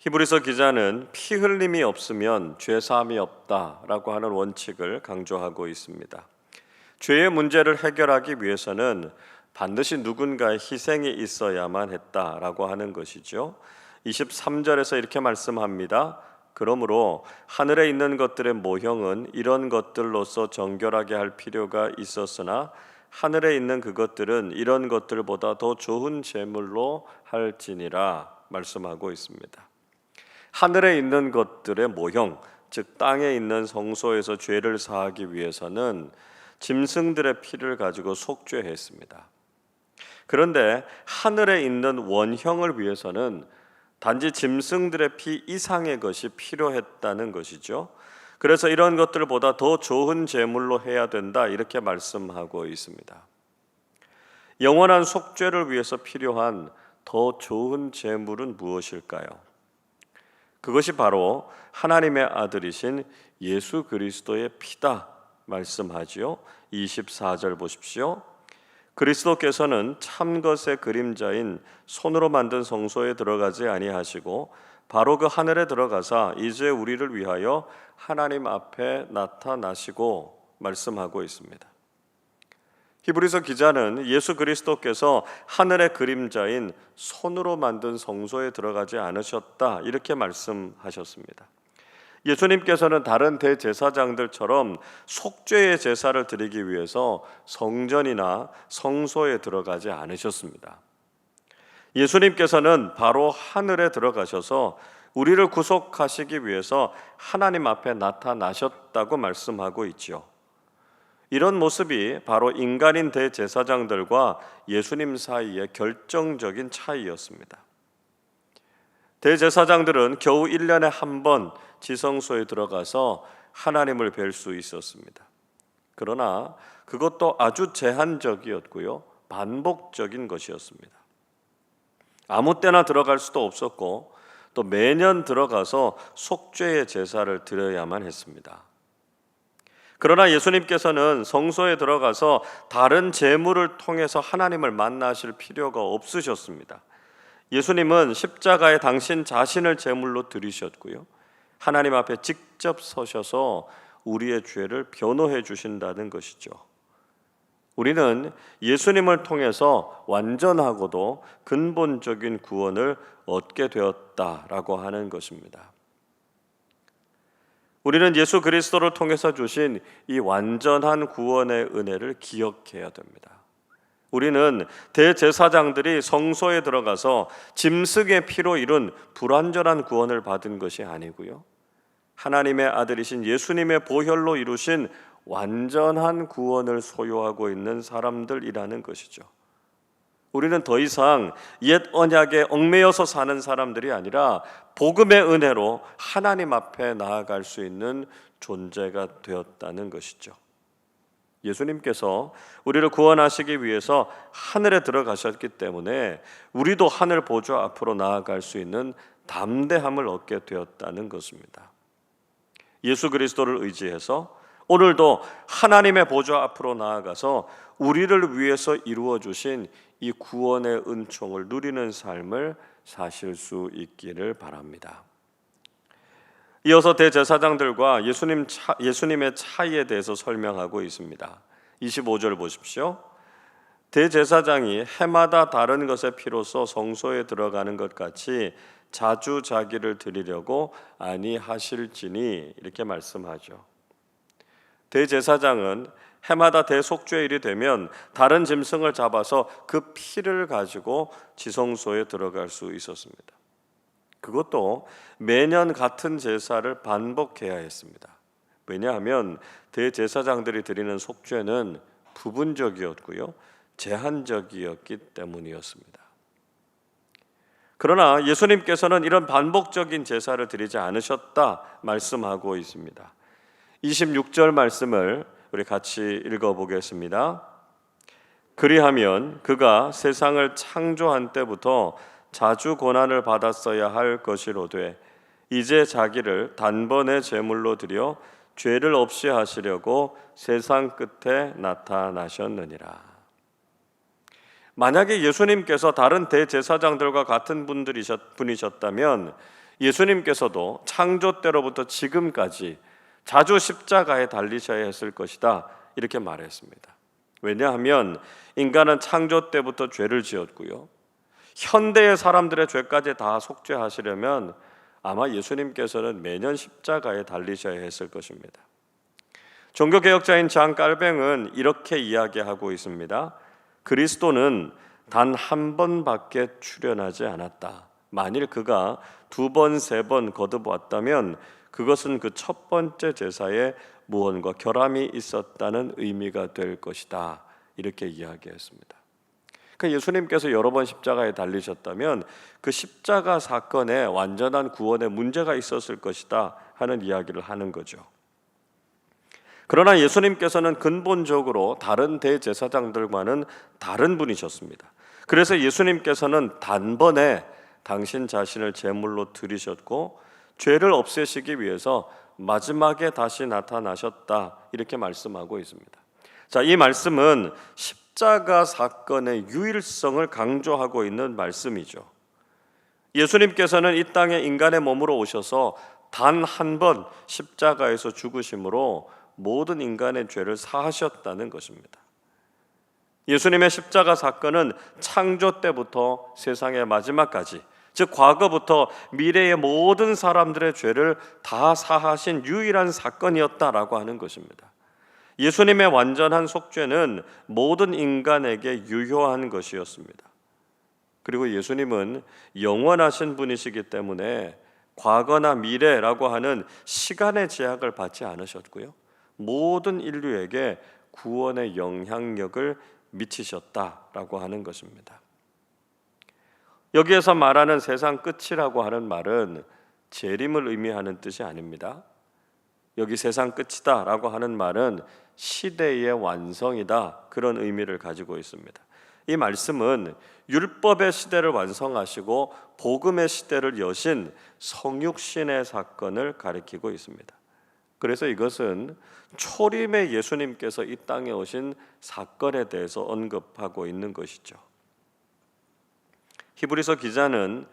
히브리서 기자는 피 흘림이 없으면 죄 사함이 없다라고 하는 원칙을 강조하고 있습니다. 죄의 문제를 해결하기 위해서는 반드시 누군가의 희생이 있어야만 했다라고 하는 것이죠. 23절에서 이렇게 말씀합니다. 그러므로 하늘에 있는 것들의 모형은 이런 것들로서 정결하게 할 필요가 있었으나 하늘에 있는 그것들은 이런 것들보다 더 좋은 제물로 할지니라 말씀하고 있습니다. 하늘에 있는 것들의 모형, 즉 땅에 있는 성소에서 죄를 사하기 위해서는 짐승들의 피를 가지고 속죄했습니다. 그런데 하늘에 있는 원형을 위해서는 단지 짐승들의 피 이상의 것이 필요했다는 것이죠. 그래서 이런 것들보다 더 좋은 제물로 해야 된다 이렇게 말씀하고 있습니다. 영원한 속죄를 위해서 필요한 더 좋은 제물은 무엇일까요? 그것이 바로 하나님의 아들이신 예수 그리스도의 피다 말씀하지요. 24절 보십시오. 그리스도께서는 참것의 그림자인 손으로 만든 성소에 들어가지 아니하시고 바로 그 하늘에 들어가사 이제 우리를 위하여 하나님 앞에 나타나시고 말씀하고 있습니다. 히브리서 기자는 예수 그리스도께서 하늘의 그림자인 손으로 만든 성소에 들어가지 않으셨다 이렇게 말씀하셨습니다. 예수님께서는 다른 대제사장들처럼 속죄의 제사를 드리기 위해서 성전이나 성소에 들어가지 않으셨습니다. 예수님께서는 바로 하늘에 들어가셔서 우리를 구속하시기 위해서 하나님 앞에 나타나셨다고 말씀하고 있죠. 이런 모습이 바로 인간인 대제사장들과 예수님 사이의 결정적인 차이였습니다. 대제사장들은 겨우 1년에 한 번 지성소에 들어가서 하나님을 뵐 수 있었습니다. 그러나 그것도 아주 제한적이었고요, 반복적인 것이었습니다. 아무 때나 들어갈 수도 없었고 또 매년 들어가서 속죄의 제사를 드려야만 했습니다. 그러나 예수님께서는 성소에 들어가서 다른 제물을 통해서 하나님을 만나실 필요가 없으셨습니다. 예수님은 십자가에 당신 자신을 제물로 드리셨고요, 하나님 앞에 직접 서셔서 우리의 죄를 변호해 주신다는 것이죠. 우리는 예수님을 통해서 완전하고도 근본적인 구원을 얻게 되었다라고 하는 것입니다. 우리는 예수 그리스도를 통해서 주신 이 완전한 구원의 은혜를 기억해야 됩니다. 우리는 대제사장들이 성소에 들어가서 짐승의 피로 이룬 불완전한 구원을 받은 것이 아니고요, 하나님의 아들이신 예수님의 보혈로 이루신 완전한 구원을 소유하고 있는 사람들이라는 것이죠. 우리는 더 이상 옛 언약에 얽매여서 사는 사람들이 아니라 복음의 은혜로 하나님 앞에 나아갈 수 있는 존재가 되었다는 것이죠. 예수님께서 우리를 구원하시기 위해서 하늘에 들어가셨기 때문에 우리도 하늘 보좌 앞으로 나아갈 수 있는 담대함을 얻게 되었다는 것입니다. 예수 그리스도를 의지해서 오늘도 하나님의 보좌 앞으로 나아가서 우리를 위해서 이루어 주신 이 구원의 은총을 누리는 삶을 사실 수 있기를 바랍니다. 이어서 대제사장들과 예수님의 차이에 대해서 설명하고 있습니다. 25절 보십시오. 대제사장이 해마다 다른 것의 피로써 성소에 들어가는 것 같이 자주 자기를 드리려고 아니하실지니 이렇게 말씀하죠. 대제사장은 해마다 대속죄일이 되면 다른 짐승을 잡아서 그 피를 가지고 지성소에 들어갈 수 있었습니다. 그것도 매년 같은 제사를 반복해야 했습니다. 왜냐하면 대제사장들이 드리는 속죄는 부분적이었고요, 제한적이었기 때문이었습니다. 그러나 예수님께서는 이런 반복적인 제사를 드리지 않으셨다 말씀하고 있습니다. 26절 말씀을 우리 같이 읽어보겠습니다. 그리하면 그가 세상을 창조한 때부터 자주 고난을 받았어야 할 것이로되 이제 자기를 단번에 제물로 드려 죄를 없이 하시려고 세상 끝에 나타나셨느니라. 만약에 예수님께서 다른 대제사장들과 같은 분이셨다면 예수님께서도 창조 때로부터 지금까지 자주 십자가에 달리셔야 했을 것이다, 이렇게 말했습니다. 왜냐하면 인간은 창조 때부터 죄를 지었고요, 현대의 사람들의 죄까지 다 속죄하시려면 아마 예수님께서는 매년 십자가에 달리셔야 했을 것입니다. 종교개혁자인 장 깔뱅은 이렇게 이야기하고 있습니다. 그리스도는 단 한 번밖에 출현하지 않았다. 만일 그가 두 번, 세 번 거듭왔다면 그것은 그 첫 번째 제사에 무언가 결함이 있었다는 의미가 될 것이다, 이렇게 이야기했습니다. 그러니까 예수님께서 여러 번 십자가에 달리셨다면 그 십자가 사건에 완전한 구원에 문제가 있었을 것이다 하는 이야기를 하는 거죠. 그러나 예수님께서는 근본적으로 다른 대제사장들과는 다른 분이셨습니다. 그래서 예수님께서는 단번에 당신 자신을 제물로 드리셨고 죄를 없애시기 위해서 마지막에 다시 나타나셨다, 이렇게 말씀하고 있습니다. 자, 이 말씀은 십자가 사건의 유일성을 강조하고 있는 말씀이죠. 예수님께서는 이 땅에 인간의 몸으로 오셔서 단 한 번 십자가에서 죽으심으로 모든 인간의 죄를 사하셨다는 것입니다. 예수님의 십자가 사건은 창조 때부터 세상의 마지막까지, 즉 과거부터 미래의 모든 사람들의 죄를 다 사하신 유일한 사건이었다라고 하는 것입니다. 예수님의 완전한 속죄는 모든 인간에게 유효한 것이었습니다. 그리고 예수님은 영원하신 분이시기 때문에 과거나 미래라고 하는 시간의 제약을 받지 않으셨고요, 모든 인류에게 구원의 영향력을 미치셨다라고 하는 것입니다. 여기에서 말하는 세상 끝이라고 하는 말은 재림을 의미하는 뜻이 아닙니다. 여기 세상 끝이다라고 하는 말은 시대의 완성이다, 그런 의미를 가지고 있습니다. 이 말씀은 율법의 시대를 완성하시고 복음의 시대를 여신 성육신의 사건을 가리키고 있습니다. 그래서 이것은 초림의 예수님께서 이 땅에 오신 사건에 대해서 언급하고 있는 것이죠. 히브리서 기자는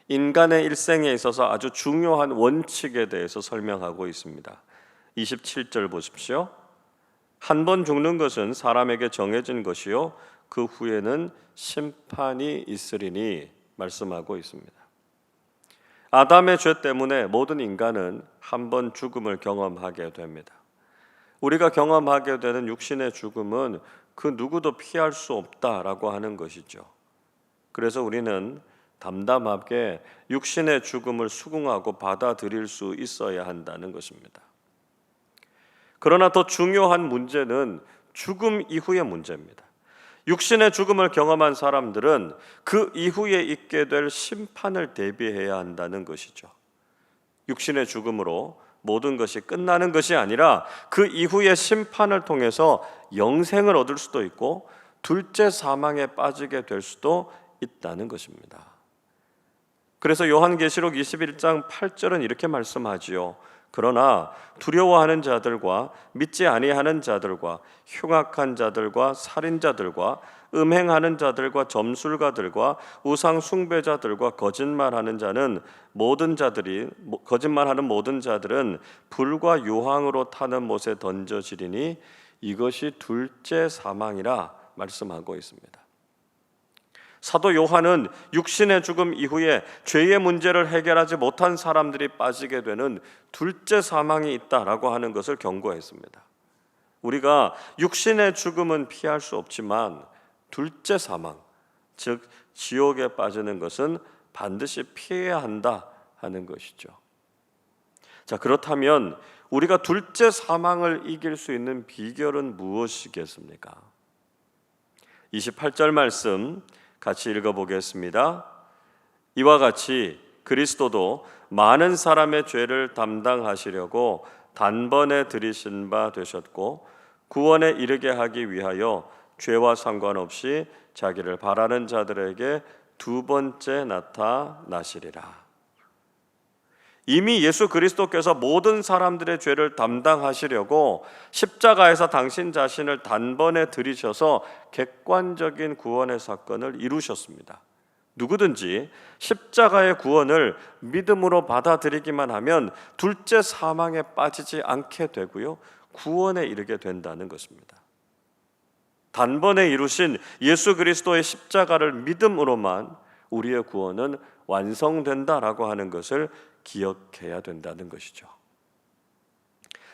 인간의 일생에 있어서 아주 중요한 원칙에 대해서 설명하고 있습니다. 27절 보십시오. 한 번 죽는 것은 사람에게 정해진 것이요 그 후에는 심판이 있으리니 말씀하고 있습니다. 아담의 죄 때문에 모든 인간은 한 번 죽음을 경험하게 됩니다. 우리가 경험하게 되는 육신의 죽음은 그 누구도 피할 수 없다라고 하는 것이죠. 그래서 우리는 담담하게 육신의 죽음을 수긍하고 받아들일 수 있어야 한다는 것입니다. 그러나 더 중요한 문제는 죽음 이후의 문제입니다. 육신의 죽음을 경험한 사람들은 그 이후에 있게 될 심판을 대비해야 한다는 것이죠. 육신의 죽음으로 모든 것이 끝나는 것이 아니라 그 이후의 심판을 통해서 영생을 얻을 수도 있고 둘째 사망에 빠지게 될 수도 있다는 것입니다. 그래서 요한계시록 21장 8절은 이렇게 말씀하지요. 그러나 두려워하는 자들과 믿지 아니하는 자들과 흉악한 자들과 살인자들과 음행하는 자들과 점술가들과 우상 숭배자들과 거짓말하는 모든 자들은 불과 유황으로 타는 못에 던져지리니 이것이 둘째 사망이라 말씀하고 있습니다. 사도 요한은 육신의 죽음 이후에 죄의 문제를 해결하지 못한 사람들이 빠지게 되는 둘째 사망이 있다라고 하는 것을 경고했습니다. 우리가 육신의 죽음은 피할 수 없지만 둘째 사망, 즉 지옥에 빠지는 것은 반드시 피해야 한다 하는 것이죠. 자, 그렇다면 우리가 둘째 사망을 이길 수 있는 비결은 무엇이겠습니까? 28절 말씀 같이 읽어보겠습니다. 이와 같이 그리스도도 많은 사람의 죄를 담당하시려고 단번에 들이신 바 되셨고 구원에 이르게 하기 위하여 죄와 상관없이 자기를 바라는 자들에게 두 번째 나타나시리라. 이미 예수 그리스도께서 모든 사람들의 죄를 담당하시려고 십자가에서 당신 자신을 단번에 들이셔서 객관적인 구원의 사건을 이루셨습니다. 누구든지 십자가의 구원을 믿음으로 받아들이기만 하면 둘째 사망에 빠지지 않게 되고요, 구원에 이르게 된다는 것입니다. 단번에 이루신 예수 그리스도의 십자가를 믿음으로만 우리의 구원은 완성된다라고 하는 것을 기억해야 된다는 것이죠.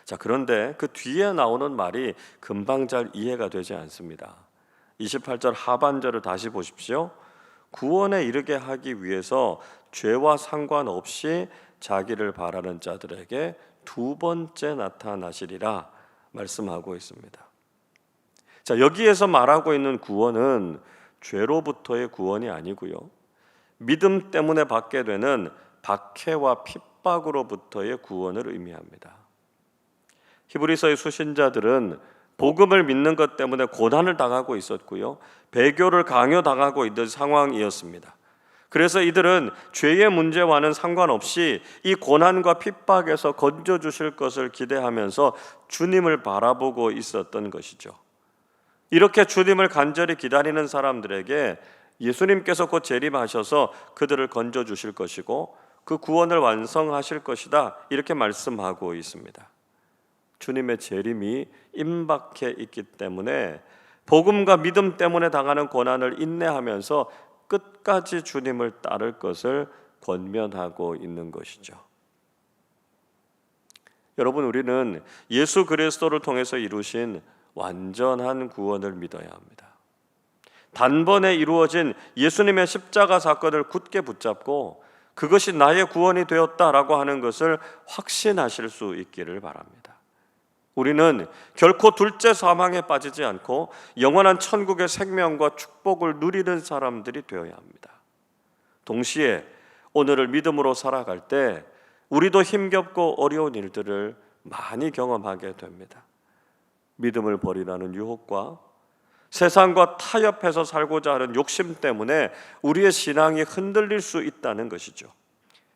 자, 그런데 그 뒤에 나오는 말이 금방 잘 이해가 되지 않습니다. 28절 하반절을 다시 보십시오. 구원에 이르게 하기 위해서 죄와 상관없이 자기를 바라는 자들에게 두 번째 나타나시리라 말씀하고 있습니다. 자, 여기에서 말하고 있는 구원은 죄로부터의 구원이 아니고요, 믿음 때문에 받게 되는 박해와 핍박으로부터의 구원을 의미합니다. 히브리서의 수신자들은 복음을 믿는 것 때문에 고난을 당하고 있었고요, 배교를 강요당하고 있던 상황이었습니다. 그래서 이들은 죄의 문제와는 상관없이 이 고난과 핍박에서 건져주실 것을 기대하면서 주님을 바라보고 있었던 것이죠. 이렇게 주님을 간절히 기다리는 사람들에게 예수님께서 곧 재림하셔서 그들을 건져주실 것이고 그 구원을 완성하실 것이다, 이렇게 말씀하고 있습니다. 주님의 재림이 임박해 있기 때문에 복음과 믿음 때문에 당하는 고난을 인내하면서 끝까지 주님을 따를 것을 권면하고 있는 것이죠. 여러분, 우리는 예수 그리스도를 통해서 이루신 완전한 구원을 믿어야 합니다. 단번에 이루어진 예수님의 십자가 사건을 굳게 붙잡고 그것이 나의 구원이 되었다라고 하는 것을 확신하실 수 있기를 바랍니다. 우리는 결코 둘째 사망에 빠지지 않고 영원한 천국의 생명과 축복을 누리는 사람들이 되어야 합니다. 동시에 오늘을 믿음으로 살아갈 때 우리도 힘겹고 어려운 일들을 많이 경험하게 됩니다. 믿음을 버리라는 유혹과 세상과 타협해서 살고자 하는 욕심 때문에 우리의 신앙이 흔들릴 수 있다는 것이죠.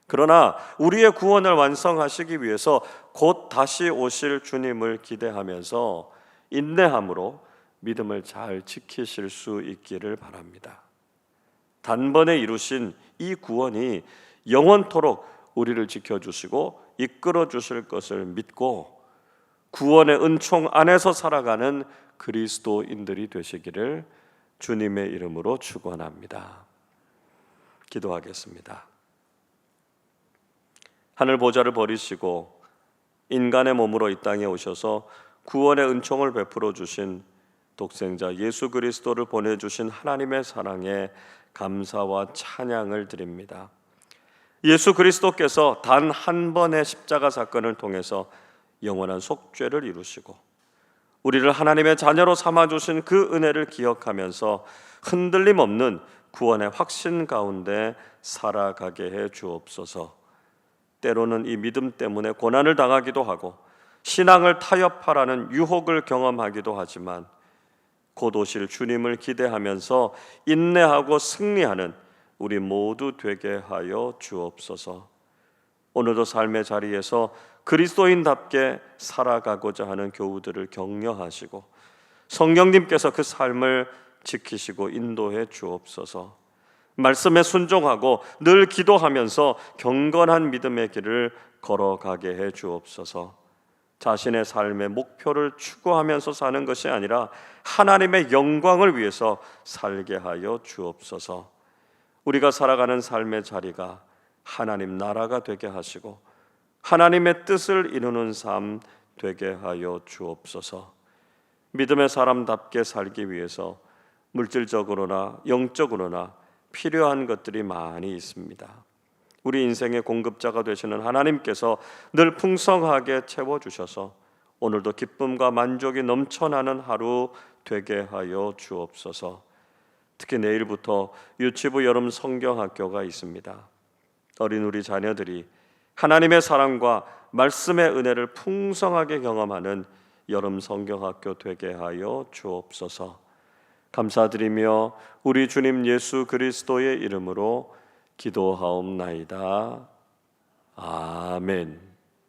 그러나 우리의 구원을 완성하시기 위해서 곧 다시 오실 주님을 기대하면서 인내함으로 믿음을 잘 지키실 수 있기를 바랍니다. 단번에 이루신 이 구원이 영원토록 우리를 지켜주시고 이끌어 주실 것을 믿고 구원의 은총 안에서 살아가는 그리스도인들이 되시기를 주님의 이름으로 축원합니다. 기도하겠습니다. 하늘 보좌를 버리시고 인간의 몸으로 이 땅에 오셔서 구원의 은총을 베풀어 주신 독생자 예수 그리스도를 보내주신 하나님의 사랑에 감사와 찬양을 드립니다. 예수 그리스도께서 단 한 번의 십자가 사건을 통해서 영원한 속죄를 이루시고 우리를 하나님의 자녀로 삼아주신 그 은혜를 기억하면서 흔들림 없는 구원의 확신 가운데 살아가게 해 주옵소서. 때로는 이 믿음 때문에 고난을 당하기도 하고 신앙을 타협하라는 유혹을 경험하기도 하지만 곧 오실 주님을 기대하면서 인내하고 승리하는 우리 모두 되게 하여 주옵소서. 오늘도 삶의 자리에서 그리스도인답게 살아가고자 하는 교우들을 격려하시고 성령님께서 그 삶을 지키시고 인도해 주옵소서. 말씀에 순종하고 늘 기도하면서 경건한 믿음의 길을 걸어가게 해 주옵소서. 자신의 삶의 목표를 추구하면서 사는 것이 아니라 하나님의 영광을 위해서 살게 하여 주옵소서. 우리가 살아가는 삶의 자리가 하나님 나라가 되게 하시고 하나님의 뜻을 이루는 삶 되게 하여 주옵소서. 믿음의 사람답게 살기 위해서 물질적으로나 영적으로나 필요한 것들이 많이 있습니다. 우리 인생의 공급자가 되시는 하나님께서 늘 풍성하게 채워주셔서 오늘도 기쁨과 만족이 넘쳐나는 하루 되게 하여 주옵소서. 특히 내일부터 유치부 여름 성경학교가 있습니다. 어린 우리 자녀들이 하나님의 사랑과 말씀의 은혜를 풍성하게 경험하는 여름 성경학교 되게 하여 주옵소서. 감사드리며 우리 주님 예수 그리스도의 이름으로 기도하옵나이다. 아멘.